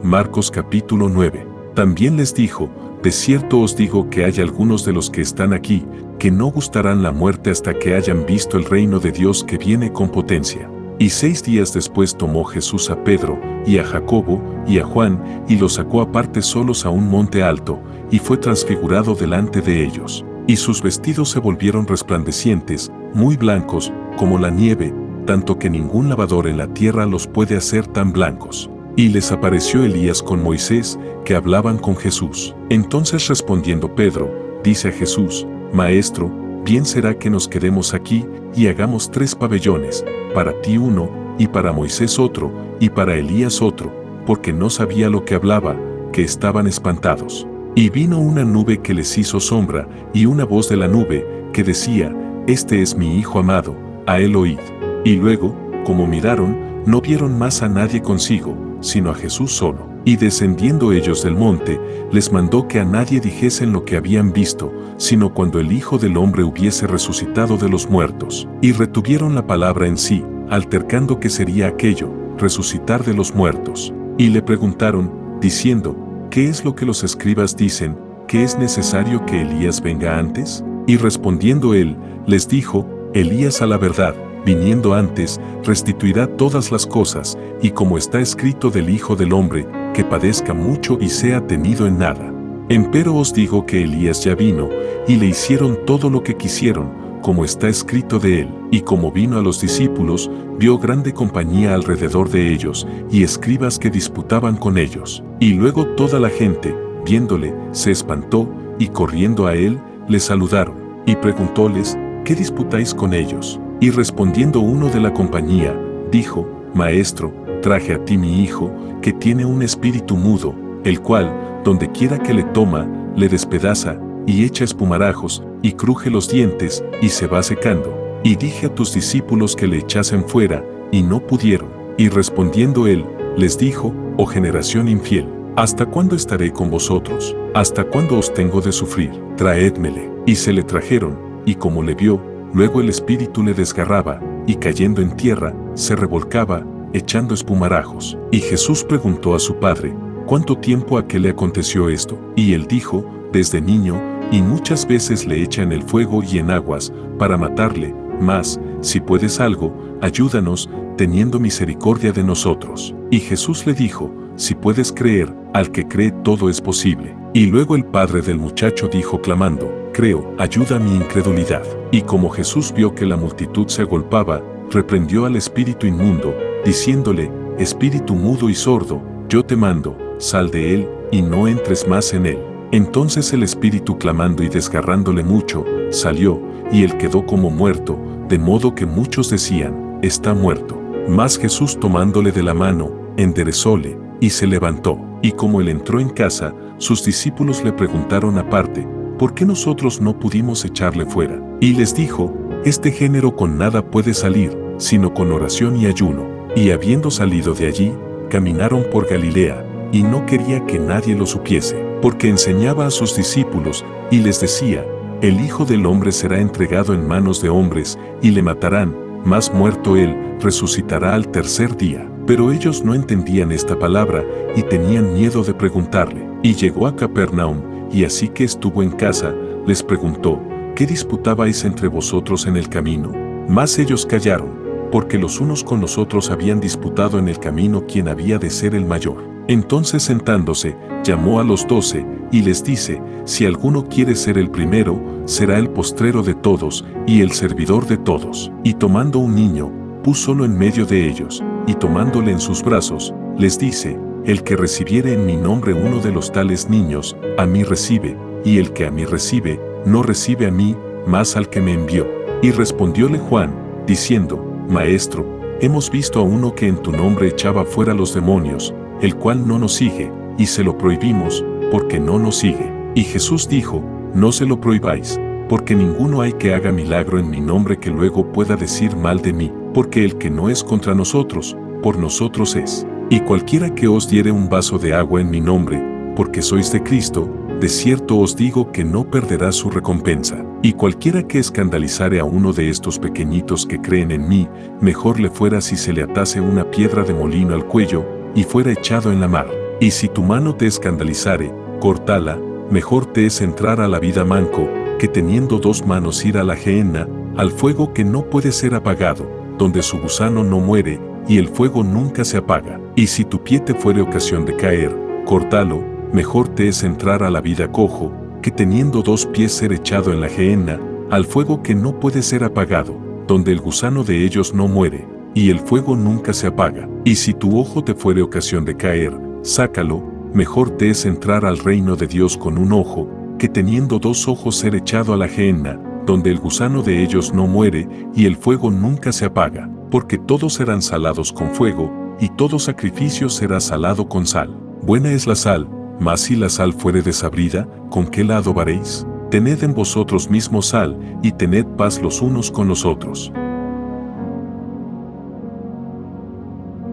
Marcos capítulo 9. También les dijo: de cierto os digo que hay algunos de los que están aquí, que no gustarán la muerte hasta que hayan visto el reino de Dios que viene con potencia. Y 6 días después tomó Jesús a Pedro, y a Jacobo, y a Juan, y los sacó aparte solos a un monte alto, y fue transfigurado delante de ellos. Y sus vestidos se volvieron resplandecientes, muy blancos, como la nieve, tanto que ningún lavador en la tierra los puede hacer tan blancos. Y les apareció Elías con Moisés, que hablaban con Jesús. Entonces respondiendo Pedro, dice a Jesús: Maestro, bien será que nos quedemos aquí, y hagamos 3 pabellones, para ti uno, y para Moisés otro, y para Elías otro, porque no sabía lo que hablaba, que estaban espantados. Y vino una nube que les hizo sombra, y una voz de la nube, que decía: Este es mi Hijo amado, a él oíd. Y luego, como miraron, no vieron más a nadie consigo, sino a Jesús solo. Y descendiendo ellos del monte, les mandó que a nadie dijesen lo que habían visto, sino cuando el Hijo del Hombre hubiese resucitado de los muertos. Y retuvieron la palabra en sí, altercando qué sería aquello, resucitar de los muertos. Y le preguntaron, diciendo: ¿Qué es lo que los escribas dicen, que es necesario que Elías venga antes? Y respondiendo él, les dijo: Elías a la verdad, viniendo antes, restituirá todas las cosas, y como está escrito del Hijo del Hombre, que padezca mucho y sea tenido en nada. Empero os digo que Elías ya vino, y le hicieron todo lo que quisieron, como está escrito de él. Y como vino a los discípulos, vio grande compañía alrededor de ellos, y escribas que disputaban con ellos. Y luego toda la gente, viéndole, se espantó, y corriendo a él, le saludaron. Y preguntóles: ¿Qué disputáis con ellos? Y respondiendo uno de la compañía, dijo: Maestro, traje a ti mi hijo, que tiene un espíritu mudo, el cual, donde quiera que le toma, le despedaza, y echa espumarajos, y cruje los dientes, y se va secando. Y dije a tus discípulos que le echasen fuera, y no pudieron. Y respondiendo él, les dijo: Oh generación infiel, ¿hasta cuándo estaré con vosotros? ¿Hasta cuándo os tengo de sufrir? Traédmele. Y se le trajeron, y como le vio, luego el espíritu le desgarraba, y cayendo en tierra, se revolcaba, echando espumarajos. Y Jesús preguntó a su padre: ¿Cuánto tiempo a que le aconteció esto? Y él dijo: Desde niño, y muchas veces le echa en el fuego y en aguas, para matarle, mas, si puedes algo, ayúdanos, teniendo misericordia de nosotros. Y Jesús le dijo: Si puedes creer, al que cree todo es posible. Y luego el padre del muchacho dijo clamando: Creo, ayuda a mi incredulidad. Y como Jesús vio que la multitud se agolpaba, reprendió al espíritu inmundo, diciéndole: Espíritu mudo y sordo, yo te mando, sal de él, y no entres más en él. Entonces el espíritu, clamando y desgarrándole mucho, salió, y él quedó como muerto, de modo que muchos decían: Está muerto. Mas Jesús, tomándole de la mano, enderezóle, y se levantó. Y como él entró en casa, sus discípulos le preguntaron aparte: ¿Por qué nosotros no pudimos echarle fuera? Y les dijo: Este género con nada puede salir, sino con oración y ayuno. Y habiendo salido de allí, caminaron por Galilea, y no quería que nadie lo supiese, porque enseñaba a sus discípulos, y les decía: El Hijo del Hombre será entregado en manos de hombres, y le matarán, mas muerto él, resucitará al tercer día. Pero ellos no entendían esta palabra, y tenían miedo de preguntarle. Y llegó a Capernaum, y así que estuvo en casa, les preguntó: ¿Qué disputabais entre vosotros en el camino? Mas ellos callaron, porque los unos con los otros habían disputado en el camino quién había de ser el mayor. Entonces sentándose, llamó a los 12, y les dice: Si alguno quiere ser el primero, será el postrero de todos, y el servidor de todos. Y tomando un niño, púsolo en medio de ellos, y tomándole en sus brazos, les dice: El que recibiere en mi nombre uno de los tales niños, a mí recibe, y el que a mí recibe, no recibe a mí, mas al que me envió. Y respondióle Juan, diciendo: Maestro, hemos visto a uno que en tu nombre echaba fuera los demonios, el cual no nos sigue, y se lo prohibimos, porque no nos sigue. Y Jesús dijo: No se lo prohibáis, porque ninguno hay que haga milagro en mi nombre que luego pueda decir mal de mí, porque el que no es contra nosotros, por nosotros es. Y cualquiera que os diere un vaso de agua en mi nombre, porque sois de Cristo, de cierto os digo que no perderá su recompensa. Y cualquiera que escandalizare a uno de estos pequeñitos que creen en mí, mejor le fuera si se le atase una piedra de molino al cuello, y fuera echado en la mar. Y si tu mano te escandalizare, córtala, mejor te es entrar a la vida manco, que teniendo dos manos ir a la gehenna, al fuego que no puede ser apagado, donde su gusano no muere, y el fuego nunca se apaga. Y si tu pie te fuere ocasión de caer, córtalo, mejor te es entrar a la vida cojo, que teniendo dos pies ser echado en la gehenna, al fuego que no puede ser apagado, donde el gusano de ellos no muere, y el fuego nunca se apaga. Y si tu ojo te fuere ocasión de caer, sácalo, mejor te es entrar al reino de Dios con un ojo, que teniendo dos ojos ser echado a la gehenna, donde el gusano de ellos no muere, y el fuego nunca se apaga, porque todos serán salados con fuego, y todo sacrificio será salado con sal. Buena es la sal, mas si la sal fuere desabrida, ¿con qué la adobaréis? Tened en vosotros mismos sal, y tened paz los unos con los otros.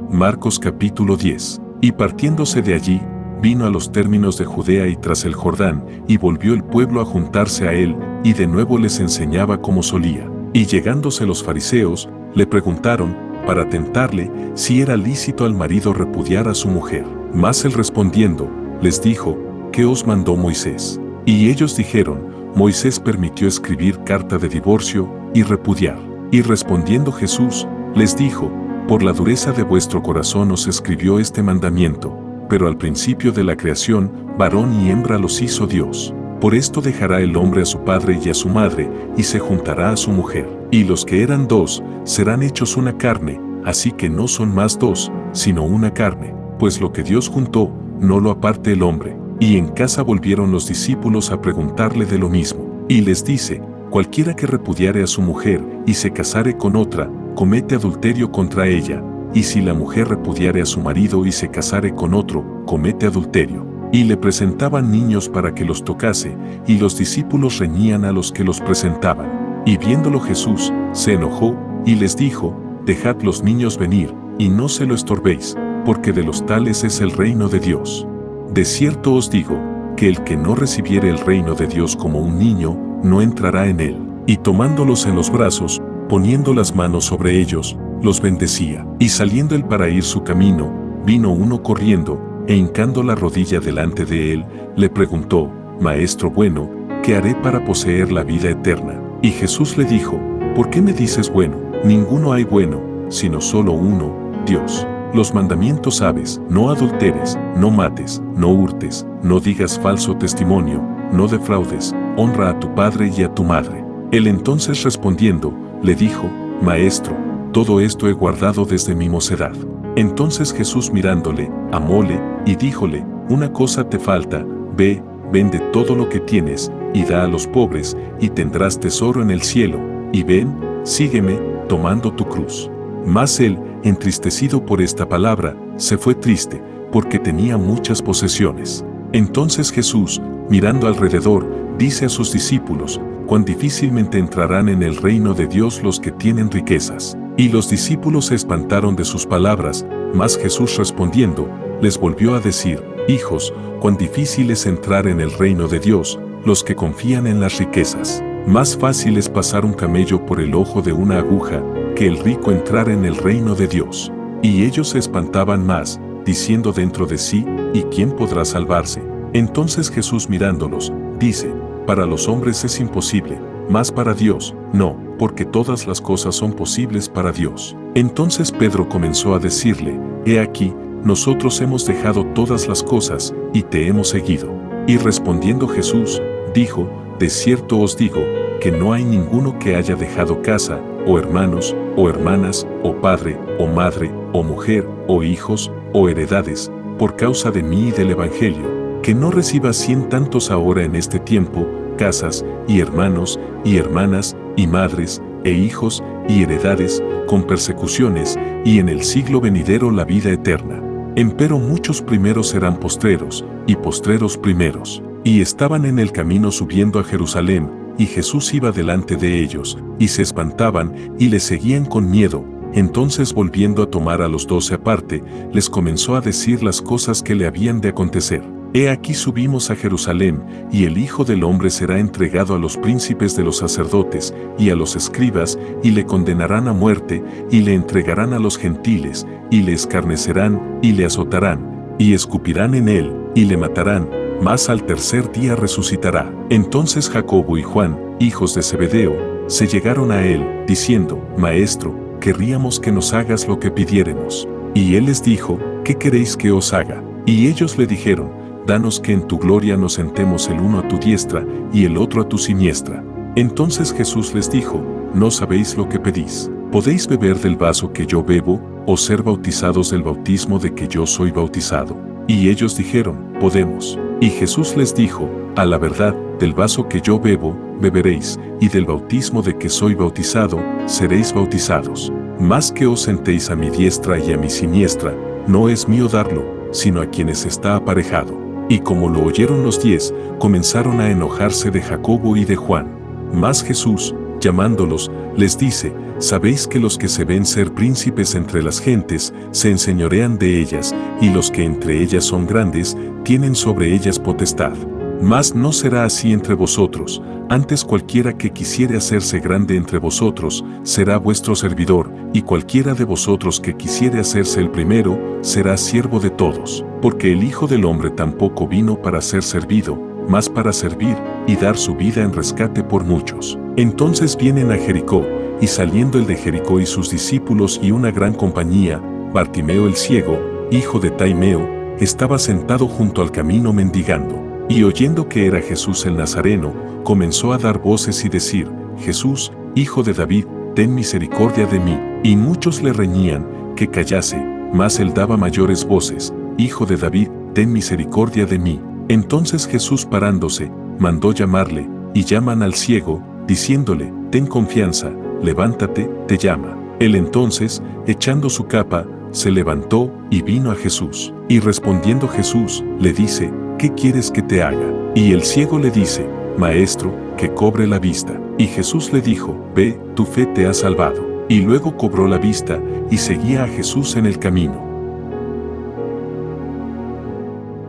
Marcos capítulo 10. Y partiéndose de allí, vino a los términos de Judea y tras el Jordán, y volvió el pueblo a juntarse a él, y de nuevo les enseñaba como solía. Y llegándose los fariseos, le preguntaron, para tentarle, si era lícito al marido repudiar a su mujer. Mas él respondiendo, les dijo, ¿qué os mandó Moisés? Y ellos dijeron, Moisés permitió escribir carta de divorcio y repudiar. Y respondiendo Jesús, les dijo, por la dureza de vuestro corazón os escribió este mandamiento, pero al principio de la creación, varón y hembra los hizo Dios. Por esto dejará el hombre a su padre y a su madre, y se juntará a su mujer. Y los que eran dos, serán hechos una carne, así que no son más dos, sino una carne. Pues lo que Dios juntó, no lo aparte el hombre. Y en casa volvieron los discípulos a preguntarle de lo mismo. Y les dice, cualquiera que repudiare a su mujer, y se casare con otra, comete adulterio contra ella. Y si la mujer repudiare a su marido y se casare con otro, comete adulterio. Y le presentaban niños para que los tocase, y los discípulos reñían a los que los presentaban. Y viéndolo Jesús, se enojó, y les dijo, dejad los niños venir, y no se lo estorbéis, porque de los tales es el reino de Dios. De cierto os digo, que el que no recibiere el reino de Dios como un niño, no entrará en él. Y tomándolos en los brazos, poniendo las manos sobre ellos, los bendecía. Y saliendo él para ir su camino, vino uno corriendo, e hincando la rodilla delante de él, le preguntó, Maestro bueno, ¿qué haré para poseer la vida eterna? Y Jesús le dijo, ¿por qué me dices bueno? Ninguno hay bueno, sino solo uno, Dios. Los mandamientos sabes, no adulteres, no mates, no hurtes, no digas falso testimonio, no defraudes, honra a tu padre y a tu madre. Él entonces respondiendo, le dijo, Maestro, todo esto he guardado desde mi mocedad. Entonces Jesús mirándole, amóle, y díjole, una cosa te falta, ve, vende todo lo que tienes, y da a los pobres, y tendrás tesoro en el cielo, y ven, sígueme, tomando tu cruz. Mas él, entristecido por esta palabra, se fue triste, porque tenía muchas posesiones. Entonces Jesús, mirando alrededor, dice a sus discípulos, cuán difícilmente entrarán en el reino de Dios los que tienen riquezas. Y los discípulos se espantaron de sus palabras, mas Jesús respondiendo, les volvió a decir, hijos, cuán difícil es entrar en el reino de Dios, los que confían en las riquezas. Más fácil es pasar un camello por el ojo de una aguja, que el rico entrar en el reino de Dios. Y ellos se espantaban más, diciendo dentro de sí, ¿y quién podrá salvarse? Entonces Jesús mirándolos, dice, para los hombres es imposible, mas para Dios, no, porque todas las cosas son posibles para Dios. Entonces Pedro comenzó a decirle, he aquí, nosotros hemos dejado todas las cosas, y te hemos seguido. Y respondiendo Jesús, dijo, de cierto os digo, que no hay ninguno que haya dejado casa, o hermanos, o hermanas, o padre, o madre, o mujer, o hijos, o heredades, por causa de mí y del Evangelio, que no reciba 100 tantos ahora en este tiempo, casas, y hermanos, y hermanas, y madres, e hijos, y heredades, con persecuciones, y en el siglo venidero la vida eterna. Empero muchos primeros serán postreros, y postreros primeros. Y estaban en el camino subiendo a Jerusalén, y Jesús iba delante de ellos, y se espantaban, y le seguían con miedo. Entonces volviendo a tomar a los 12 aparte, les comenzó a decir las cosas que le habían de acontecer. He aquí subimos a Jerusalén, y el Hijo del Hombre será entregado a los príncipes de los sacerdotes, y a los escribas, y le condenarán a muerte, y le entregarán a los gentiles, y le escarnecerán, y le azotarán, y escupirán en él, y le matarán, mas al tercer día resucitará. Entonces Jacobo y Juan, hijos de Zebedeo, se llegaron a él, diciendo, Maestro, querríamos que nos hagas lo que pidiéremos. Y él les dijo, ¿qué queréis que os haga? Y ellos le dijeron, danos que en tu gloria nos sentemos el uno a tu diestra y el otro a tu siniestra. Entonces Jesús les dijo, no sabéis lo que pedís. ¿Podéis beber del vaso que yo bebo, o ser bautizados del bautismo de que yo soy bautizado? Y ellos dijeron, podemos. Y Jesús les dijo, a la verdad, del vaso que yo bebo, beberéis, y del bautismo de que soy bautizado, seréis bautizados. Mas que os sentéis a mi diestra y a mi siniestra, no es mío darlo, sino a quienes está aparejado. Y como lo oyeron los 10, comenzaron a enojarse de Jacobo y de Juan. Mas Jesús, llamándolos, les dice, sabéis que los que se ven ser príncipes entre las gentes, se enseñorean de ellas, y los que entre ellas son grandes, tienen sobre ellas potestad. Mas no será así entre vosotros, antes cualquiera que quisiere hacerse grande entre vosotros, será vuestro servidor, y cualquiera de vosotros que quisiere hacerse el primero, será siervo de todos. Porque el Hijo del Hombre tampoco vino para ser servido, mas para servir, y dar su vida en rescate por muchos. Entonces vienen a Jericó, y saliendo el de Jericó y sus discípulos y una gran compañía, Bartimeo el ciego, hijo de Taimeo, estaba sentado junto al camino mendigando. Y oyendo que era Jesús el Nazareno, comenzó a dar voces y decir, Jesús, hijo de David, ten misericordia de mí. Y muchos le reñían, que callase, mas él daba mayores voces, Hijo de David, ten misericordia de mí. Entonces Jesús parándose, mandó llamarle, y llaman al ciego, diciéndole, ten confianza, levántate, te llama. Él entonces, echando su capa, se levantó y vino a Jesús. Y respondiendo Jesús, le dice, ¿qué quieres que te haga? Y el ciego le dice, Maestro, que cobre la vista. Y Jesús le dijo, ve, tu fe te ha salvado. Y luego cobró la vista, y seguía a Jesús en el camino.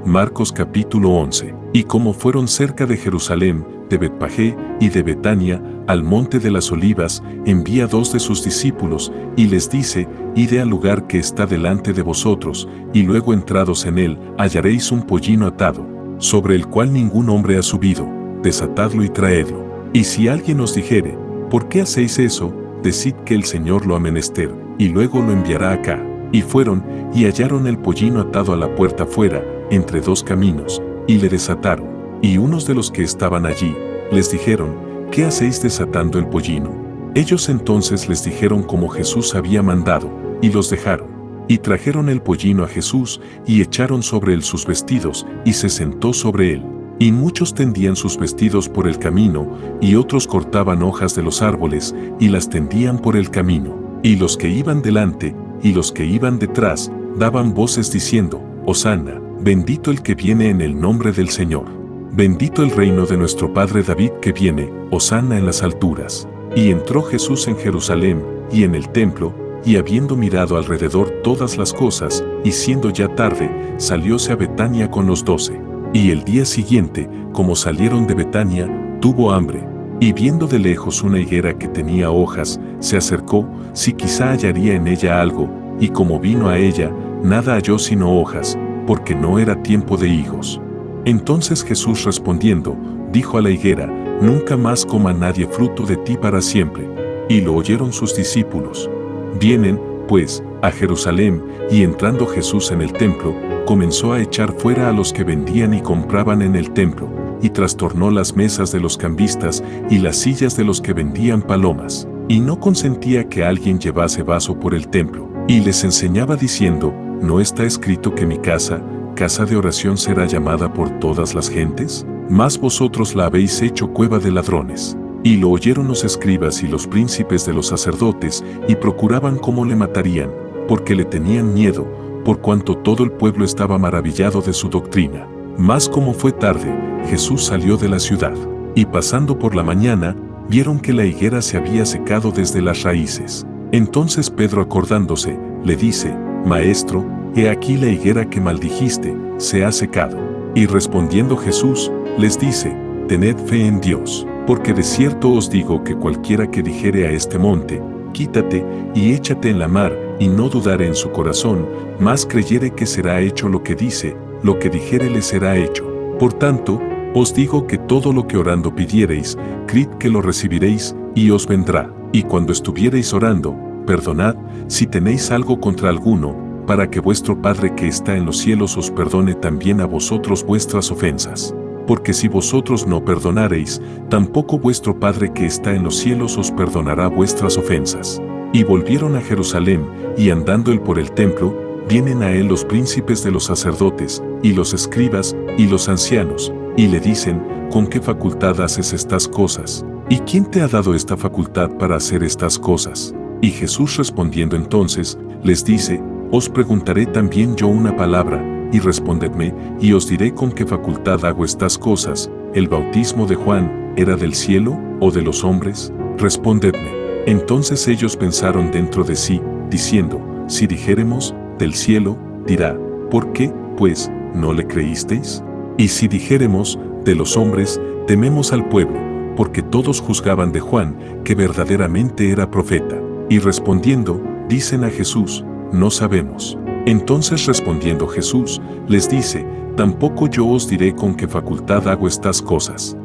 Marcos capítulo 11. Y como fueron cerca de Jerusalén, de Betpagé y de Betania, al monte de las olivas, envía 2 de sus discípulos, y les dice, id al lugar que está delante de vosotros, y luego entrados en él, hallaréis un pollino atado, sobre el cual ningún hombre ha subido, desatadlo y traedlo. Y si alguien os dijere, ¿por qué hacéis eso? Decid que el Señor lo ha menester, y luego lo enviará acá. Y fueron, y hallaron el pollino atado a la puerta fuera, entre 2 caminos, y le desataron. Y unos de los que estaban allí, les dijeron, ¿qué hacéis desatando el pollino? Ellos entonces les dijeron como Jesús había mandado, y los dejaron. Y trajeron el pollino a Jesús, y echaron sobre él sus vestidos, y se sentó sobre él. Y muchos tendían sus vestidos por el camino, y otros cortaban hojas de los árboles, y las tendían por el camino. Y los que iban delante, y los que iban detrás, daban voces diciendo, Hosanna, bendito el que viene en el nombre del Señor. Bendito el reino de nuestro Padre David que viene, Hosanna en las alturas. Y entró Jesús en Jerusalén, y en el templo, y habiendo mirado alrededor todas las cosas, y siendo ya tarde, salióse a Betania con los 12. Y el día siguiente, como salieron de Betania, tuvo hambre. Y viendo de lejos una higuera que tenía hojas, se acercó, si quizá hallaría en ella algo, y como vino a ella, nada halló sino hojas, porque no era tiempo de higos. Entonces Jesús respondiendo, dijo a la higuera, nunca más coma nadie fruto de ti para siempre. Y lo oyeron sus discípulos. Vienen, pues, a Jerusalén, y entrando Jesús en el templo, comenzó a echar fuera a los que vendían y compraban en el templo, y trastornó las mesas de los cambistas y las sillas de los que vendían palomas, y no consentía que alguien llevase vaso por el templo, y les enseñaba diciendo, ¿no está escrito que mi casa, casa de oración será llamada por todas las gentes? Mas vosotros la habéis hecho cueva de ladrones. Y lo oyeron los escribas y los príncipes de los sacerdotes, y procuraban cómo le matarían, porque le tenían miedo, por cuanto todo el pueblo estaba maravillado de su doctrina. Mas como fue tarde, Jesús salió de la ciudad, y pasando por la mañana, vieron que la higuera se había secado desde las raíces. Entonces Pedro acordándose, le dice, Maestro, he aquí la higuera que maldijiste, se ha secado. Y respondiendo Jesús, les dice, tened fe en Dios, porque de cierto os digo que cualquiera que dijere a este monte, quítate y échate en la mar, y no dudare en su corazón, mas creyere que será hecho lo que dice, lo que dijere le será hecho. Por tanto, os digo que todo lo que orando pidiereis, creed que lo recibiréis, y os vendrá. Y cuando estuviereis orando, perdonad, si tenéis algo contra alguno, para que vuestro Padre que está en los cielos os perdone también a vosotros vuestras ofensas. Porque si vosotros no perdonareis, tampoco vuestro Padre que está en los cielos os perdonará vuestras ofensas. Y volvieron a Jerusalén, y andando él por el templo, vienen a él los príncipes de los sacerdotes, y los escribas, y los ancianos, y le dicen, ¿con qué facultad haces estas cosas? ¿Y quién te ha dado esta facultad para hacer estas cosas? Y Jesús respondiendo entonces, les dice, os preguntaré también yo una palabra, y respondedme, y os diré con qué facultad hago estas cosas. ¿El bautismo de Juan era del cielo, o de los hombres? Respondedme. Entonces ellos pensaron dentro de sí, diciendo, si dijéremos, del cielo, dirá, ¿por qué, pues, no le creísteis? Y si dijéremos, de los hombres, tememos al pueblo, porque todos juzgaban de Juan, que verdaderamente era profeta. Y respondiendo, dicen a Jesús, no sabemos. Entonces respondiendo Jesús, les dice, tampoco yo os diré con qué facultad hago estas cosas.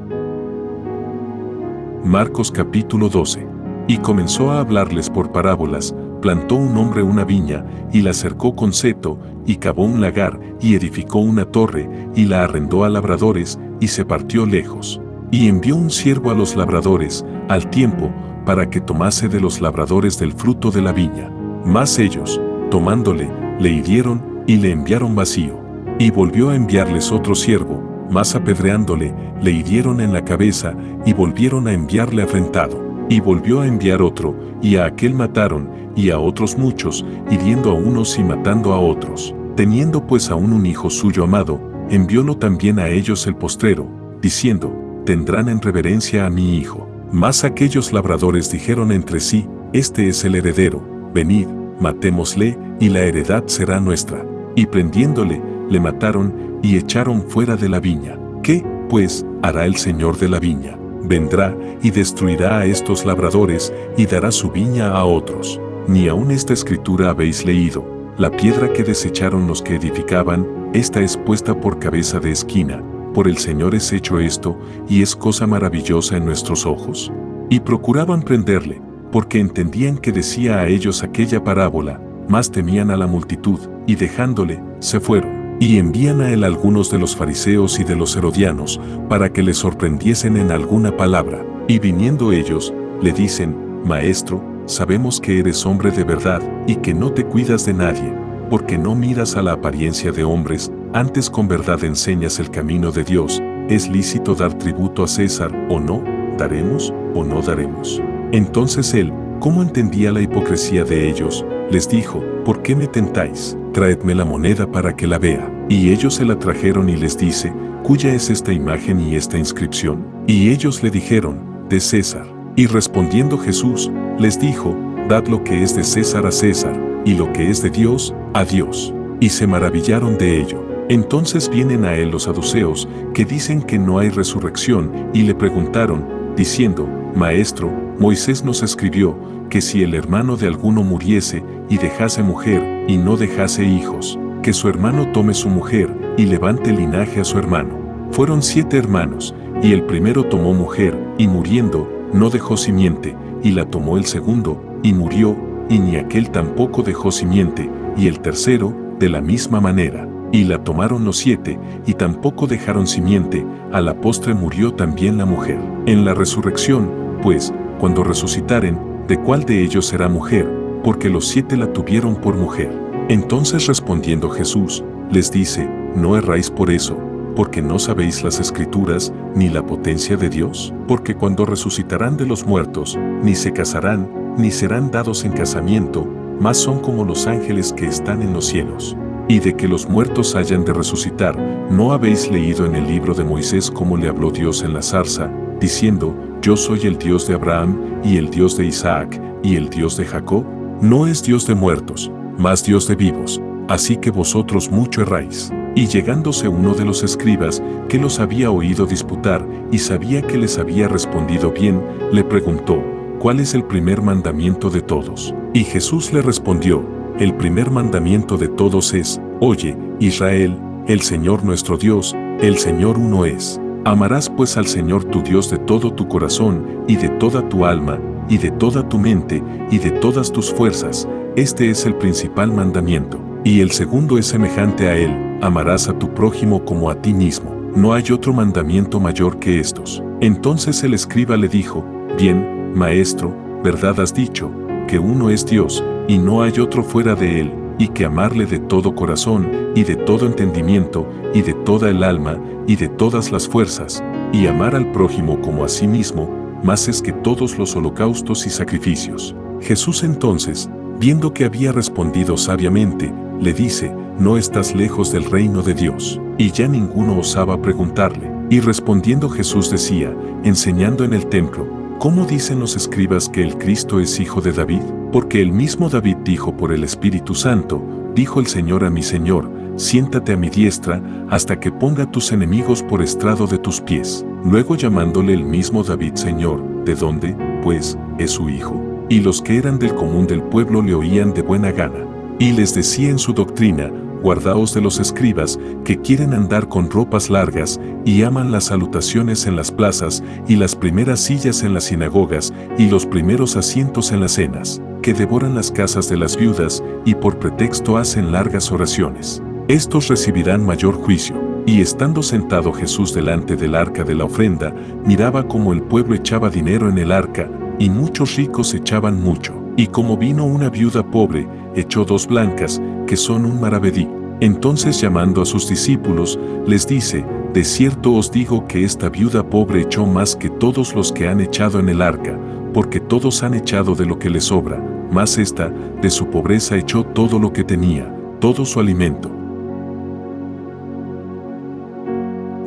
Marcos capítulo 12. Y comenzó a hablarles por parábolas, plantó un hombre una viña, y la cercó con seto, y cavó un lagar, y edificó una torre, y la arrendó a labradores, y se partió lejos. Y envió un siervo a los labradores, al tiempo, para que tomase de los labradores del fruto de la viña. Mas ellos, tomándole, le hirieron, y le enviaron vacío. Y volvió a enviarles otro siervo, mas apedreándole, le hirieron en la cabeza, y volvieron a enviarle afrentado. Y volvió a enviar otro, y a aquel mataron, y a otros muchos, hiriendo a unos y matando a otros. Teniendo pues aún un hijo suyo amado, enviólo también a ellos el postrero, diciendo, tendrán en reverencia a mi hijo. Mas aquellos labradores dijeron entre sí, este es el heredero, venid, matémosle, y la heredad será nuestra. Y prendiéndole, le mataron, y echaron fuera de la viña. ¿Qué, pues, hará el señor de la viña? Vendrá, y destruirá a estos labradores, y dará su viña a otros. Ni aun esta escritura habéis leído, la piedra que desecharon los que edificaban, esta es puesta por cabeza de esquina, por el Señor es hecho esto, y es cosa maravillosa en nuestros ojos. Y procuraban prenderle, porque entendían que decía a ellos aquella parábola, mas temían a la multitud, y dejándole, se fueron. Y envían a él algunos de los fariseos y de los herodianos, para que le sorprendiesen en alguna palabra. Y viniendo ellos, le dicen, Maestro, sabemos que eres hombre de verdad, y que no te cuidas de nadie, porque no miras a la apariencia de hombres, antes con verdad enseñas el camino de Dios. ¿Es lícito dar tributo a César, o no? ¿Daremos, o no daremos? Entonces él, como entendía la hipocresía de ellos, les dijo, ¿por qué me tentáis? Traedme la moneda para que la vea. Y ellos se la trajeron y les dice, ¿cuya es esta imagen y esta inscripción? Y ellos le dijeron, de César. Y respondiendo Jesús, les dijo, dad lo que es de César a César, y lo que es de Dios, a Dios. Y se maravillaron de ello. Entonces vienen a él los saduceos, que dicen que no hay resurrección, y le preguntaron, diciendo, Maestro, Moisés nos escribió, que si el hermano de alguno muriese, y dejase mujer, y no dejase hijos, que su hermano tome su mujer, y levante linaje a su hermano. Fueron 7 hermanos, y el primero tomó mujer, y muriendo, no dejó simiente, y la tomó el segundo, y murió, y ni aquel tampoco dejó simiente, y el tercero, de la misma manera. Y la tomaron los 7, y tampoco dejaron simiente, a la postre murió también la mujer. En la resurrección, pues, cuando resucitaren, ¿de cuál de ellos será mujer? Porque los 7 la tuvieron por mujer. Entonces respondiendo Jesús, les dice, no erráis por eso, porque no sabéis las Escrituras, ni la potencia de Dios, porque cuando resucitarán de los muertos, ni se casarán, ni serán dados en casamiento, mas son como los ángeles que están en los cielos. Y de que los muertos hayan de resucitar, ¿no habéis leído en el libro de Moisés cómo le habló Dios en la zarza, diciendo, yo soy el Dios de Abraham, y el Dios de Isaac, y el Dios de Jacob? No es Dios de muertos, mas Dios de vivos, así que vosotros mucho erráis. Y llegándose uno de los escribas, que los había oído disputar, y sabía que les había respondido bien, le preguntó, ¿cuál es el primer mandamiento de todos? Y Jesús le respondió, el primer mandamiento de todos es: Oye, Israel, el Señor nuestro Dios, el Señor uno es. Amarás pues al Señor tu Dios de todo tu corazón, y de toda tu alma, y de toda tu mente, y de todas tus fuerzas. Este es el principal mandamiento. Y el segundo es semejante a él: amarás a tu prójimo como a ti mismo. No hay otro mandamiento mayor que estos. Entonces el escriba le dijo: Bien, maestro, verdad has dicho, que uno es Dios, y no hay otro fuera de él, y que amarle de todo corazón, y de todo entendimiento, y de toda el alma, y de todas las fuerzas, y amar al prójimo como a sí mismo, más es que todos los holocaustos y sacrificios. Jesús entonces, viendo que había respondido sabiamente, le dice: No estás lejos del reino de Dios. Y ya ninguno osaba preguntarle. Y respondiendo Jesús decía, enseñando en el templo: ¿Cómo dicen los escribas que el Cristo es hijo de David? Porque el mismo David dijo por el Espíritu Santo: Dijo el Señor a mi Señor: Siéntate a mi diestra, hasta que ponga tus enemigos por estrado de tus pies. Luego llamándole el mismo David Señor, ¿de dónde, pues, es su hijo? Y los que eran del común del pueblo le oían de buena gana. Y les decía en su doctrina: Guardaos de los escribas, que quieren andar con ropas largas, y aman las salutaciones en las plazas, y las primeras sillas en las sinagogas, y los primeros asientos en las cenas, que devoran las casas de las viudas, y por pretexto hacen largas oraciones. Estos recibirán mayor juicio. Y estando sentado Jesús delante del arca de la ofrenda, miraba cómo el pueblo echaba dinero en el arca, y muchos ricos echaban mucho. Y como vino una viuda pobre, echó 2 blancas, que son un maravedí. Entonces llamando a sus discípulos, les dice: De cierto os digo que esta viuda pobre echó más que todos los que han echado en el arca, porque todos han echado de lo que les sobra, mas esta, de su pobreza echó todo lo que tenía, todo su alimento.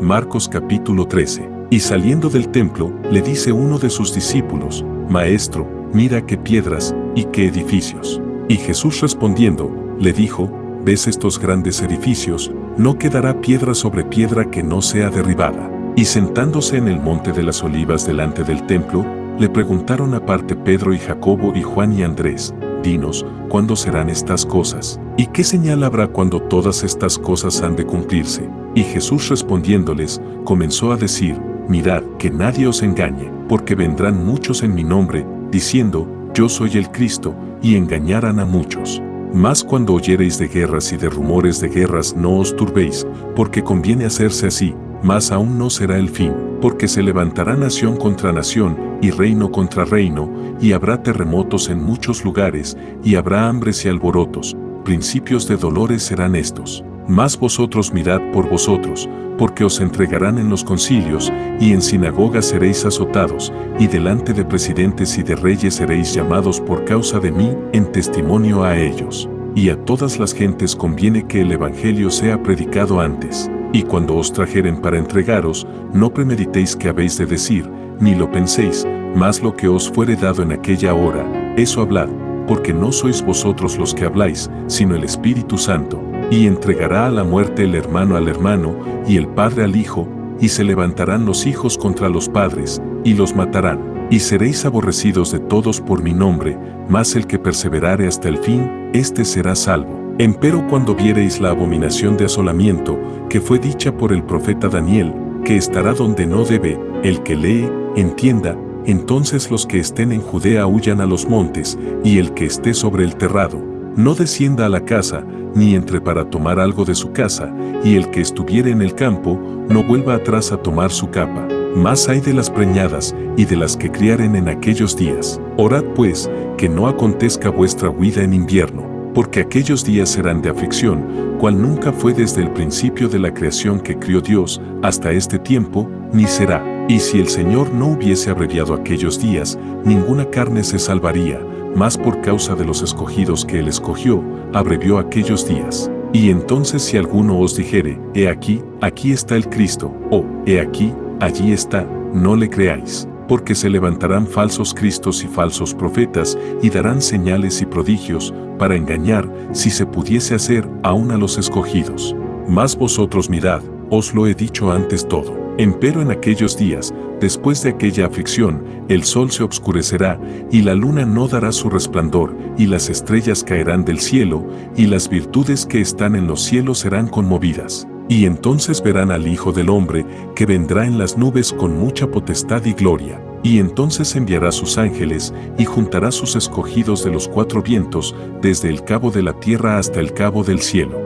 Marcos capítulo 13. Y saliendo del templo, le dice uno de sus discípulos: Maestro, mira qué piedras, y qué edificios. Y Jesús respondiendo, le dijo: ¿Ves estos grandes edificios? No quedará piedra sobre piedra que no sea derribada. Y sentándose en el monte de las Olivas delante del templo, le preguntaron aparte Pedro y Jacobo y Juan y Andrés: Dinos, ¿cuándo serán estas cosas? ¿Y qué señal habrá cuando todas estas cosas han de cumplirse? Y Jesús respondiéndoles, comenzó a decir: Mirad, que nadie os engañe, porque vendrán muchos en mi nombre, diciendo: Yo soy el Cristo, y engañarán a muchos. Mas cuando oyereis de guerras y de rumores de guerras, no os turbéis, porque conviene hacerse así, mas aún no será el fin, porque se levantará nación contra nación, y reino contra reino, y habrá terremotos en muchos lugares, y habrá hambres y alborotos. Principios de dolores serán estos. Mas vosotros mirad por vosotros, porque os entregarán en los concilios, y en sinagogas seréis azotados, y delante de presidentes y de reyes seréis llamados por causa de mí, en testimonio a ellos. Y a todas las gentes conviene que el evangelio sea predicado antes. Y cuando os trajeren para entregaros, no premeditéis qué habéis de decir, ni lo penséis, mas lo que os fuere dado en aquella hora, eso hablad, porque no sois vosotros los que habláis, sino el Espíritu Santo. Y entregará a la muerte el hermano al hermano, y el padre al hijo, y se levantarán los hijos contra los padres, y los matarán. Y seréis aborrecidos de todos por mi nombre, mas el que perseverare hasta el fin, éste será salvo. Empero cuando viereis la abominación de asolamiento, que fue dicha por el profeta Daniel, que estará donde no debe, el que lee, entienda, entonces los que estén en Judea huyan a los montes, y el que esté sobre el terrado, no descienda a la casa, ni entre para tomar algo de su casa, y el que estuviere en el campo, no vuelva atrás a tomar su capa. Mas hay de las preñadas, y de las que criaren en aquellos días. Orad pues, que no acontezca vuestra huida en invierno, porque aquellos días serán de aflicción, cual nunca fue desde el principio de la creación que crió Dios, hasta este tiempo, ni será. Y si el Señor no hubiese abreviado aquellos días, ninguna carne se salvaría, mas por causa de los escogidos que Él escogió, abrevió aquellos días. Y entonces si alguno os dijere: He aquí, aquí está el Cristo, o He aquí, allí está, no le creáis, porque se levantarán falsos cristos y falsos profetas, y darán señales y prodigios, para engañar, si se pudiese hacer, aún a los escogidos. Mas vosotros mirad, os lo he dicho antes todo. Empero en aquellos días, Después de aquella aflicción, el sol se obscurecerá, y la luna no dará su resplandor, y las estrellas caerán del cielo, y las virtudes que están en los cielos serán conmovidas. Y entonces verán al Hijo del Hombre, que vendrá en las nubes con mucha potestad y gloria. Y entonces enviará sus ángeles, y juntará sus escogidos de los cuatro vientos, desde el cabo de la tierra hasta el cabo del cielo.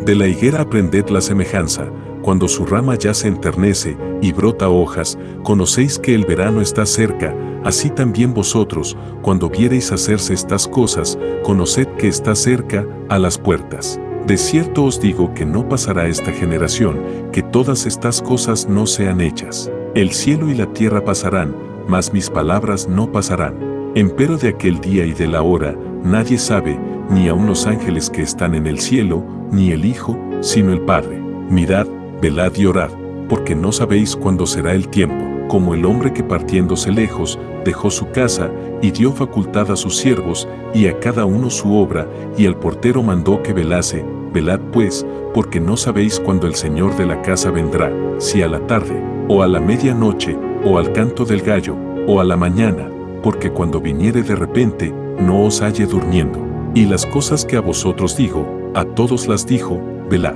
De la higuera aprended la semejanza. Cuando su rama ya se enternece y brota hojas, conocéis que el verano está cerca. Así también vosotros, cuando viereis hacerse estas cosas, conoced que está cerca, a las puertas. De cierto os digo que no pasará esta generación, que todas estas cosas no sean hechas. El cielo y la tierra pasarán, mas mis palabras no pasarán. Empero de aquel día y de la hora, nadie sabe, ni aun los ángeles que están en el cielo, ni el Hijo, sino el Padre. Mirad, velad y orad, porque no sabéis cuándo será el tiempo. Como el hombre que partiéndose lejos, dejó su casa, y dio facultad a sus siervos, y a cada uno su obra, y al portero mandó que velase. Velad pues, porque no sabéis cuándo el Señor de la casa vendrá, si a la tarde, o a la medianoche, o al canto del gallo, o a la mañana, porque cuando viniere de repente, no os halle durmiendo. Y las cosas que a vosotros digo, a todos las dijo, velad.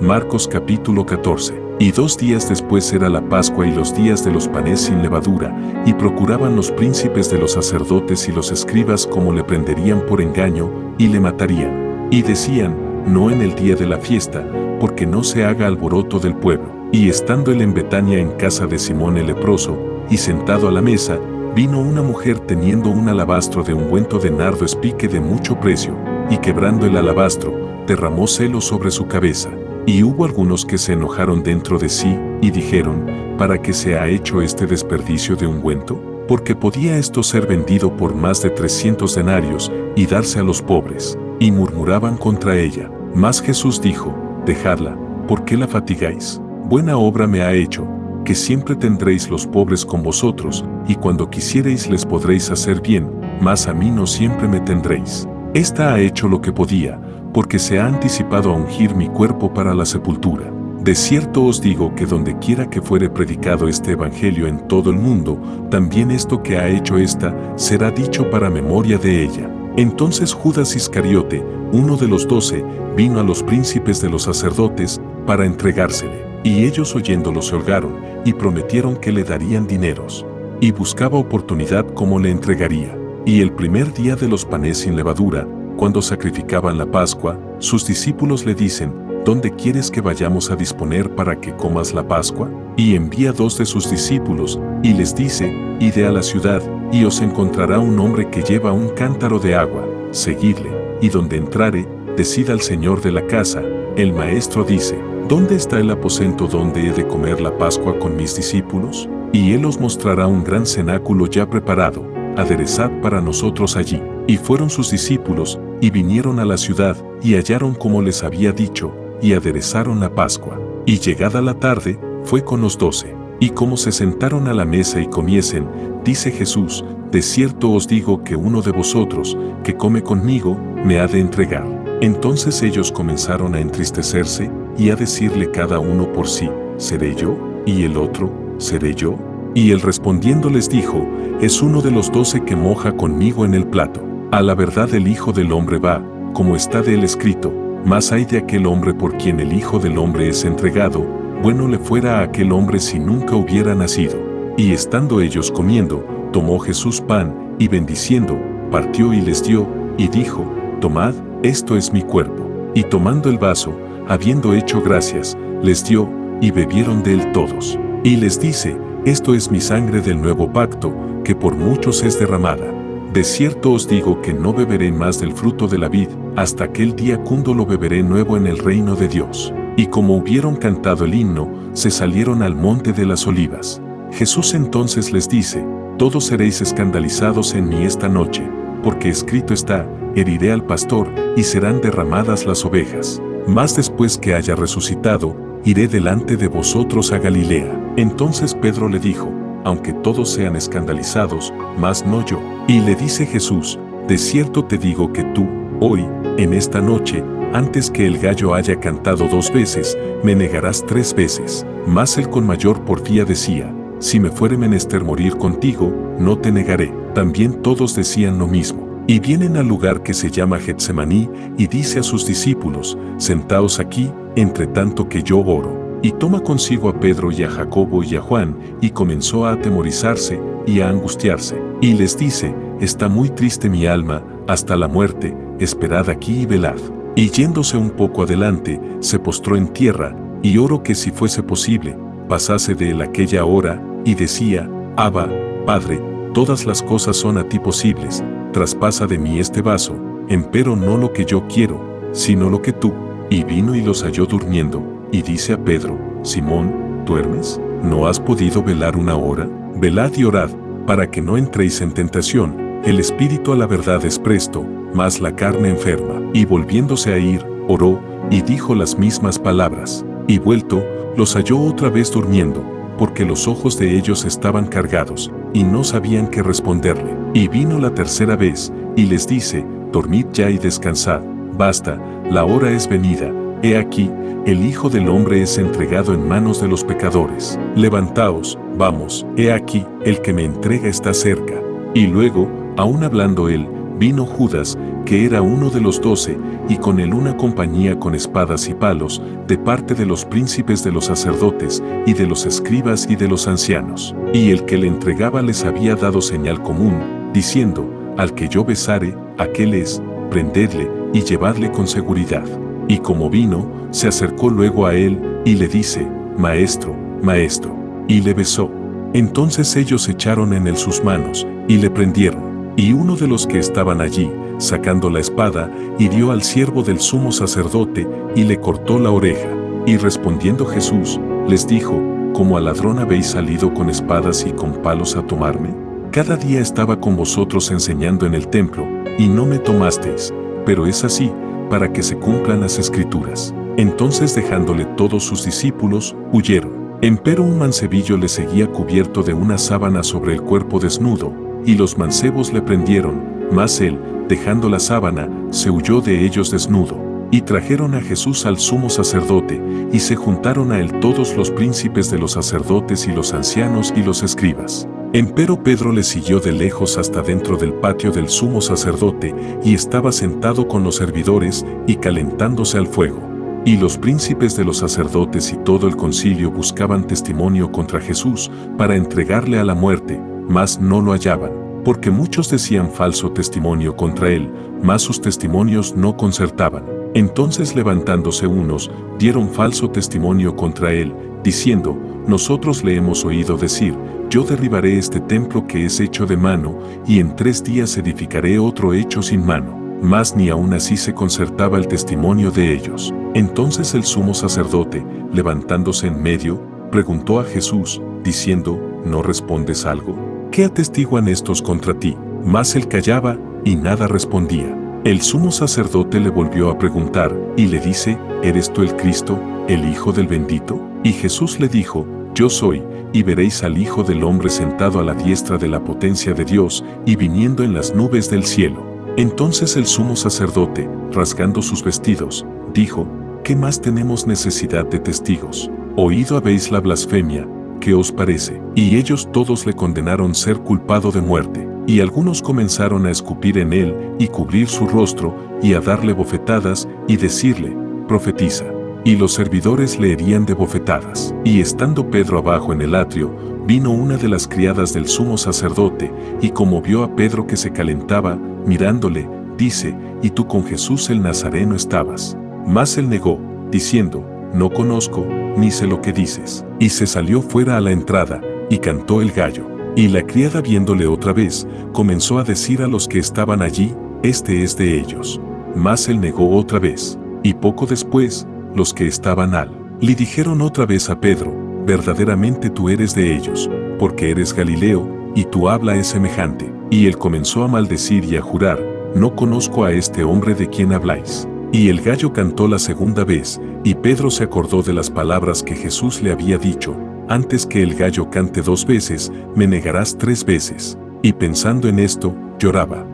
Marcos capítulo 14. Y 2 días después era la Pascua y los días de los panes sin levadura, y procuraban los príncipes de los sacerdotes y los escribas cómo le prenderían por engaño, y le matarían. Y decían, no en el día de la fiesta, porque no se haga alboroto del pueblo. Y estando él en Betania en casa de Simón el leproso, y sentado a la mesa, vino una mujer teniendo un alabastro de ungüento de nardo espique de mucho precio, y quebrando el alabastro, derramó celo sobre su cabeza. Y hubo algunos que se enojaron dentro de sí, y dijeron, ¿para qué se ha hecho este desperdicio de ungüento? Porque podía esto ser vendido por más de 300 denarios, y darse a los pobres. Y murmuraban contra ella. Mas Jesús dijo, dejadla, ¿por qué la fatigáis? Buena obra me ha hecho, que siempre tendréis los pobres con vosotros, y cuando quisiereis les podréis hacer bien, mas a mí no siempre me tendréis. Esta ha hecho lo que podía, porque se ha anticipado a ungir mi cuerpo para la sepultura. De cierto os digo que donde quiera que fuere predicado este evangelio en todo el mundo, también esto que ha hecho ésta será dicho para memoria de ella. Entonces Judas Iscariote, uno de los 12, vino a los príncipes de los sacerdotes para entregársele. Y ellos oyéndolo se holgaron, y prometieron que le darían dineros. Y buscaba oportunidad cómo le entregaría. Y el primer día de los panes sin levadura, cuando sacrificaban la Pascua, sus discípulos le dicen, ¿dónde quieres que vayamos a disponer para que comas la Pascua? Y envía 2 de sus discípulos, y les dice, id a la ciudad, y os encontrará un hombre que lleva un cántaro de agua, seguidle, y donde entrare, decid al Señor de la casa, el Maestro dice, ¿dónde está el aposento donde he de comer la Pascua con mis discípulos? Y él os mostrará un gran cenáculo ya preparado, aderezad para nosotros allí. Y fueron sus discípulos, y vinieron a la ciudad, y hallaron como les había dicho, y aderezaron la Pascua. Y llegada la tarde, fue con los 12. Y como se sentaron a la mesa y comiesen, dice Jesús, de cierto os digo que uno de vosotros, que come conmigo, me ha de entregar. Entonces ellos comenzaron a entristecerse, y a decirle cada uno por sí, ¿seré yo? Y el otro, ¿seré yo? Y él respondiendo les dijo, es uno de los 12 que moja conmigo en el plato. A la verdad el Hijo del Hombre va, como está de él escrito, mas hay de aquel hombre por quien el Hijo del Hombre es entregado, bueno le fuera a aquel hombre si nunca hubiera nacido. Y estando ellos comiendo, tomó Jesús pan, y bendiciendo, partió y les dio, y dijo, tomad, esto es mi cuerpo. Y tomando el vaso, habiendo hecho gracias, les dio, y bebieron de él todos. Y les dice, esto es mi sangre del nuevo pacto, que por muchos es derramada. De cierto os digo que no beberé más del fruto de la vid, hasta aquel día cuando lo beberé nuevo en el reino de Dios. Y como hubieron cantado el himno, se salieron al monte de las olivas. Jesús entonces les dice, todos seréis escandalizados en mí esta noche, porque escrito está, heriré al pastor, y serán derramadas las ovejas. Mas después que haya resucitado, iré delante de vosotros a Galilea. Entonces Pedro le dijo, aunque todos sean escandalizados, mas no yo. Y le dice Jesús, de cierto te digo que tú, hoy, en esta noche, antes que el gallo haya cantado 2 veces, me negarás 3 veces. Mas él con mayor porfía decía, si me fuere menester morir contigo, no te negaré. También todos decían lo mismo. Y vienen al lugar que se llama Getsemaní, y dice a sus discípulos, sentaos aquí, entre tanto que yo oro. Y toma consigo a Pedro y a Jacobo y a Juan, y comenzó a atemorizarse y a angustiarse. Y les dice, está muy triste mi alma, hasta la muerte, esperad aquí y velad. Y yéndose un poco adelante, se postró en tierra, y oró que si fuese posible, pasase de él aquella hora, y decía, Abba, Padre, todas las cosas son a ti posibles, traspasa de mí este vaso, empero no lo que yo quiero, sino lo que tú. Y vino y los halló durmiendo, y dice a Pedro, Simón, ¿duermes? ¿No has podido velar una hora? Velad y orad, para que no entréis en tentación, el espíritu a la verdad es presto, mas la carne enferma. Y volviéndose a ir, oró, y dijo las mismas palabras. Y vuelto, los halló otra vez durmiendo, porque los ojos de ellos estaban cargados, y no sabían qué responderle. Y vino la tercera vez, y les dice, dormid ya y descansad, basta, la hora es venida, he aquí, el Hijo del Hombre es entregado en manos de los pecadores. Levantaos, vamos, he aquí, el que me entrega está cerca. Y luego, aún hablando él, vino Judas, que era uno de los 12, y con él una compañía con espadas y palos, de parte de los príncipes de los sacerdotes, y de los escribas y de los ancianos. Y el que le entregaba les había dado señal común, diciendo, al que yo besare, aquel es, prendedle, y llevadle con seguridad. Y como vino, se acercó luego a él, y le dice, Maestro, Maestro, y le besó. Entonces ellos echaron en él sus manos, y le prendieron. Y uno de los que estaban allí, sacando la espada, hirió al siervo del sumo sacerdote, y le cortó la oreja. Y respondiendo Jesús, les dijo, ¿cómo al ladrón habéis salido con espadas y con palos a tomarme? Cada día estaba con vosotros enseñando en el templo, y no me tomasteis, pero es así, para que se cumplan las Escrituras. Entonces dejándole todos sus discípulos, huyeron. Empero un mancebillo le seguía cubierto de una sábana sobre el cuerpo desnudo, y los mancebos le prendieron, mas él, dejando la sábana, se huyó de ellos desnudo. Y trajeron a Jesús al sumo sacerdote, y se juntaron a él todos los príncipes de los sacerdotes y los ancianos y los escribas. Empero Pedro le siguió de lejos hasta dentro del patio del sumo sacerdote, y estaba sentado con los servidores y calentándose al fuego. Y los príncipes de los sacerdotes y todo el concilio buscaban testimonio contra Jesús para entregarle a la muerte, mas no lo hallaban, porque muchos decían falso testimonio contra él, mas sus testimonios no concertaban. Entonces levantándose unos, dieron falso testimonio contra él, diciendo, nosotros le hemos oído decir, yo derribaré este templo que es hecho de mano, y en 3 días edificaré otro hecho sin mano. Mas ni aun así se concertaba el testimonio de ellos. Entonces el sumo sacerdote, levantándose en medio, preguntó a Jesús, diciendo, ¿no respondes algo? ¿Qué atestiguan estos contra ti? Mas él callaba, y nada respondía. El sumo sacerdote le volvió a preguntar, y le dice, ¿eres tú el Cristo, el Hijo del Bendito? Y Jesús le dijo, yo soy, y veréis al Hijo del Hombre sentado a la diestra de la potencia de Dios, y viniendo en las nubes del cielo. Entonces el sumo sacerdote, rasgando sus vestidos, dijo, ¿qué más tenemos necesidad de testigos? Oído habéis la blasfemia, ¿qué os parece? Y ellos todos le condenaron ser culpado de muerte. Y algunos comenzaron a escupir en él, y cubrir su rostro, y a darle bofetadas, y decirle, profetiza. Y los servidores le herían de bofetadas. Y estando Pedro abajo en el atrio, vino una de las criadas del sumo sacerdote, y como vio a Pedro que se calentaba, mirándole, dice, ¿y tú con Jesús el Nazareno estabas? Mas él negó, diciendo, no conozco, ni sé lo que dices. Y se salió fuera a la entrada, y cantó el gallo. Y la criada viéndole otra vez, comenzó a decir a los que estaban allí, este es de ellos. Mas él negó otra vez. Y poco después, los que estaban le dijeron otra vez a Pedro, verdaderamente tú eres de ellos, porque eres Galileo, y tu habla es semejante. Y él comenzó a maldecir y a jurar, no conozco a este hombre de quien habláis. Y el gallo cantó la segunda vez, y Pedro se acordó de las palabras que Jesús le había dicho, antes que el gallo cante 2 veces, me negarás 3 veces. Y pensando en esto, lloraba.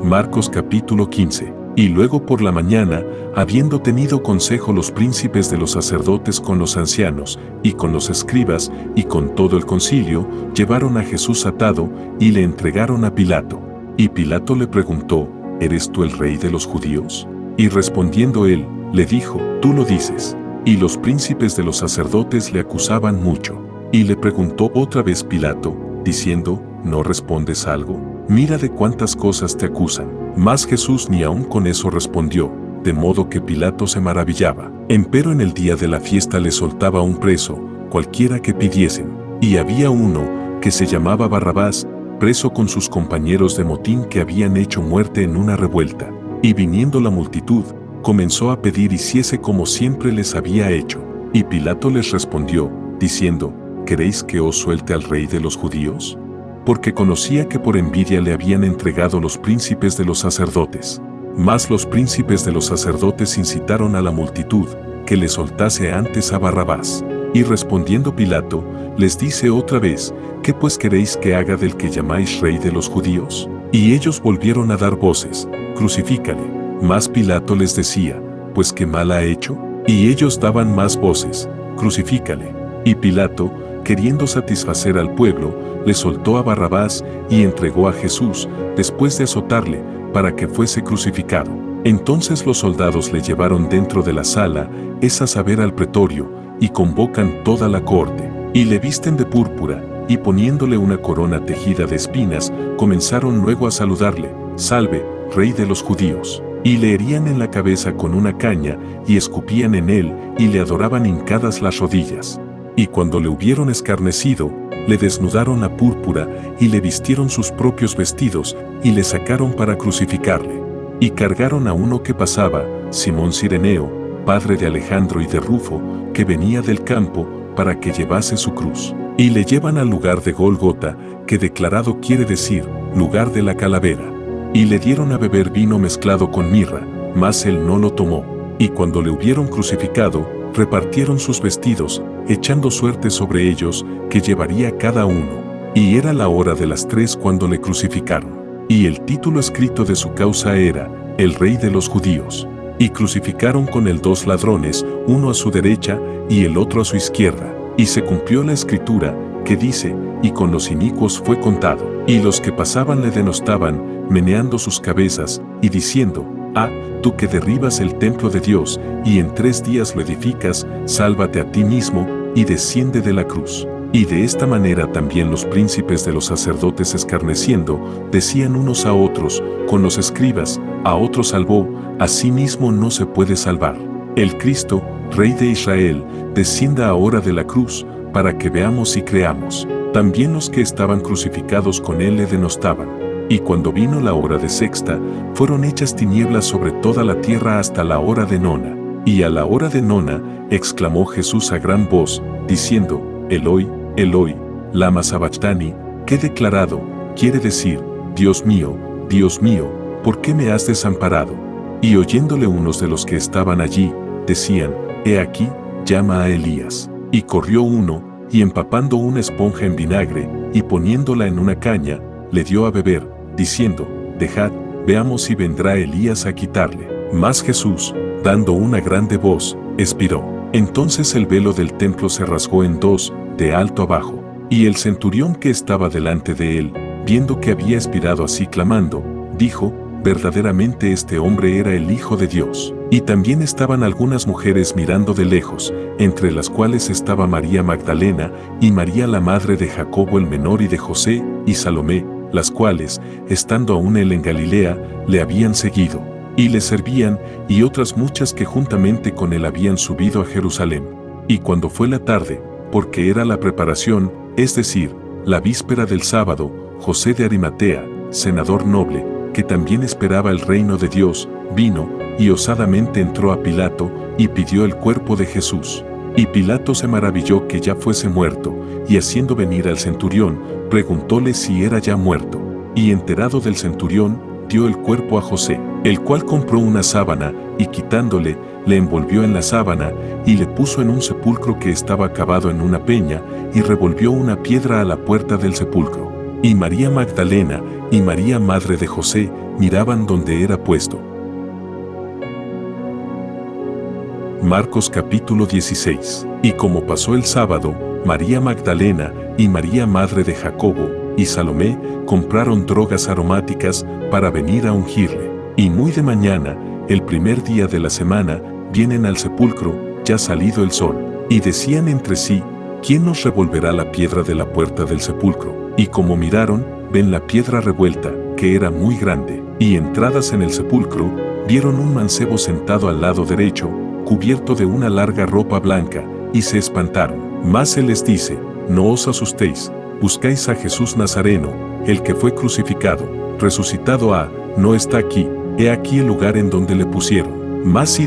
Marcos capítulo 15. Y luego por la mañana, habiendo tenido consejo los príncipes de los sacerdotes con los ancianos, y con los escribas, y con todo el concilio, llevaron a Jesús atado, y le entregaron a Pilato. Y Pilato le preguntó, ¿eres tú el rey de los judíos? Y respondiendo él, le dijo, tú lo dices. Y los príncipes de los sacerdotes le acusaban mucho. Y le preguntó otra vez Pilato, diciendo, ¿no respondes algo? Mira de cuántas cosas te acusan. Mas Jesús ni aun con eso respondió, de modo que Pilato se maravillaba. Empero en el día de la fiesta le soltaba un preso, cualquiera que pidiesen. Y había uno, que se llamaba Barrabás, preso con sus compañeros de motín que habían hecho muerte en una revuelta. Y viniendo la multitud, comenzó a pedir hiciese como siempre les había hecho. Y Pilato les respondió, diciendo, ¿queréis que os suelte al rey de los judíos? Porque conocía que por envidia le habían entregado los príncipes de los sacerdotes. Mas los príncipes de los sacerdotes incitaron a la multitud, que le soltase antes a Barrabás. Y respondiendo Pilato, les dice otra vez, ¿qué pues queréis que haga del que llamáis rey de los judíos? Y ellos volvieron a dar voces, crucifícale. Mas Pilato les decía, ¿pues qué mal ha hecho? Y ellos daban más voces, crucifícale. Y Pilato, queriendo satisfacer al pueblo, le soltó a Barrabás y entregó a Jesús, después de azotarle, para que fuese crucificado. Entonces los soldados le llevaron dentro de la sala, es a saber al pretorio, y convocan toda la corte, y le visten de púrpura, y poniéndole una corona tejida de espinas, comenzaron luego a saludarle, salve, rey de los judíos. Y le herían en la cabeza con una caña, y escupían en él, y le adoraban hincadas las rodillas. Y cuando le hubieron escarnecido, le desnudaron la púrpura, y le vistieron sus propios vestidos, y le sacaron para crucificarle. Y cargaron a uno que pasaba, Simón Cireneo, padre de Alejandro y de Rufo, que venía del campo, para que llevase su cruz. Y le llevan al lugar de Gólgota, que declarado quiere decir, lugar de la calavera. Y le dieron a beber vino mezclado con mirra, mas él no lo tomó. Y cuando le hubieron crucificado, repartieron sus vestidos, echando suerte sobre ellos, que llevaría cada uno. Y era la hora de las 3 cuando le crucificaron. Y el título escrito de su causa era, el rey de los judíos. Y crucificaron con él 2 ladrones, uno a su derecha, y el otro a su izquierda. Y se cumplió la escritura, que dice, y con los inicuos fue contado. Y los que pasaban le denostaban, meneando sus cabezas, y diciendo, ah, tú que derribas el templo de Dios, y en 3 días lo edificas, sálvate a ti mismo, y desciende de la cruz. Y de esta manera también los príncipes de los sacerdotes escarneciendo, decían unos a otros, con los escribas, a otros salvó, a sí mismo no se puede salvar. El Cristo, Rey de Israel, descienda ahora de la cruz, para que veamos y creamos. También los que estaban crucificados con él le denostaban. Y cuando vino la hora de sexta, fueron hechas tinieblas sobre toda la tierra hasta la hora de nona. Y a la hora de nona, exclamó Jesús a gran voz, diciendo, Eloi, Eloi, lama sabachthani, que declarado, quiere decir, Dios mío, ¿por qué me has desamparado? Y oyéndole unos de los que estaban allí, decían, he aquí, llama a Elías. Y corrió uno, y empapando una esponja en vinagre, y poniéndola en una caña, le dio a beber, diciendo, dejad, veamos si vendrá Elías a quitarle. Mas Jesús, dando una grande voz, expiró. Entonces el velo del templo se rasgó en 2, de alto abajo. Y el centurión que estaba delante de él, viendo que había expirado así clamando, dijo, verdaderamente este hombre era el Hijo de Dios. Y también estaban algunas mujeres mirando de lejos, entre las cuales estaba María Magdalena, y María la madre de Jacobo el menor y de José, y Salomé, las cuales, estando aún él en Galilea, le habían seguido, y le servían, y otras muchas que juntamente con él habían subido a Jerusalén. Y cuando fue la tarde, porque era la preparación, es decir, la víspera del sábado, José de Arimatea, senador noble, que también esperaba el reino de Dios, vino, y osadamente entró a Pilato, y pidió el cuerpo de Jesús. Y Pilato se maravilló que ya fuese muerto, y haciendo venir al centurión, preguntóle si era ya muerto. Y enterado del centurión, dio el cuerpo a José, el cual compró una sábana, y quitándole, le envolvió en la sábana, y le puso en un sepulcro que estaba cavado en una peña, y revolvió una piedra a la puerta del sepulcro. Y María Magdalena y María madre de José miraban donde era puesto. Marcos capítulo 16. Y como pasó el sábado, María Magdalena y María madre de Jacobo y Salomé compraron drogas aromáticas para venir a ungirle. Y muy de mañana, el primer día de la semana, vienen al sepulcro, ya salido el sol, y decían entre sí: ¿quién nos revolverá la piedra de la puerta del sepulcro? Y como miraron, ven la piedra revuelta, que era muy grande, y entradas en el sepulcro, vieron un mancebo sentado al lado derecho, cubierto de una larga ropa blanca, y se espantaron. Mas él les dice: no os asustéis, buscáis a Jesús Nazareno, el que fue crucificado, resucitado no está aquí, he aquí el lugar en donde le pusieron. Mas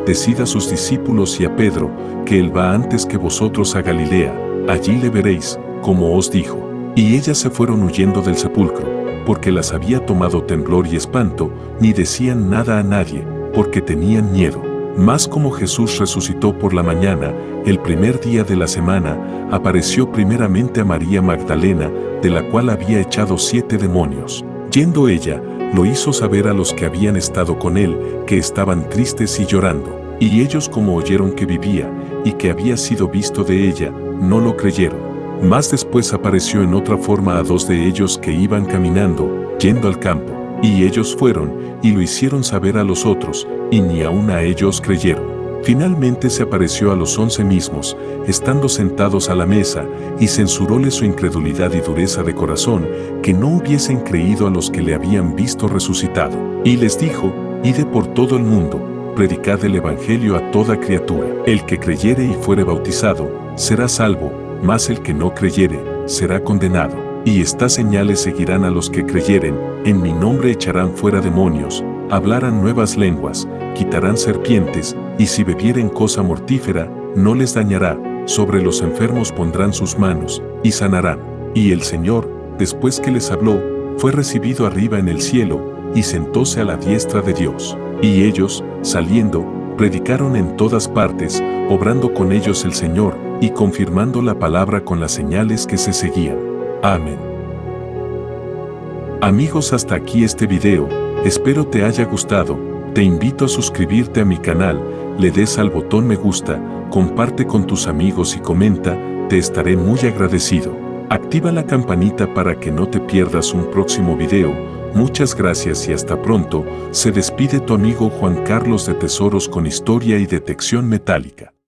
decid a sus discípulos y a Pedro, que él va antes que vosotros a Galilea, allí le veréis, como os dijo. Y ellas se fueron huyendo del sepulcro, porque las había tomado temblor y espanto, ni decían nada a nadie, porque tenían miedo. Mas como Jesús resucitó por la mañana, el primer día de la semana, apareció primeramente a María Magdalena, de la cual había echado 7 demonios. Yendo ella, lo hizo saber a los que habían estado con él, que estaban tristes y llorando. Y ellos, como oyeron que vivía, y que había sido visto de ella, no lo creyeron. Mas después apareció en otra forma a 2 de ellos que iban caminando, yendo al campo. Y ellos fueron, y lo hicieron saber a los otros, y ni aun a ellos creyeron. Finalmente se apareció a los 11 mismos, estando sentados a la mesa, y censuróles su incredulidad y dureza de corazón, que no hubiesen creído a los que le habían visto resucitado. Y les dijo: ide por todo el mundo, predicad el evangelio a toda criatura. El que creyere y fuere bautizado, será salvo, mas el que no creyere, será condenado. Y estas señales seguirán a los que creyeren: en mi nombre echarán fuera demonios, hablarán nuevas lenguas, quitarán serpientes, y si bebieren cosa mortífera, no les dañará, sobre los enfermos pondrán sus manos, y sanarán. Y el Señor, después que les habló, fue recibido arriba en el cielo, y sentóse a la diestra de Dios. Y ellos, saliendo, predicaron en todas partes, obrando con ellos el Señor, y confirmando la palabra con las señales que se seguían. Amén. Amigos, hasta aquí este video, espero te haya gustado. Te invito a suscribirte a mi canal, le des al botón me gusta, comparte con tus amigos y comenta, te estaré muy agradecido. Activa la campanita para que no te pierdas un próximo video. Muchas gracias y hasta pronto. Se despide tu amigo Juan Carlos de Tesoros con Historia y Detección Metálica.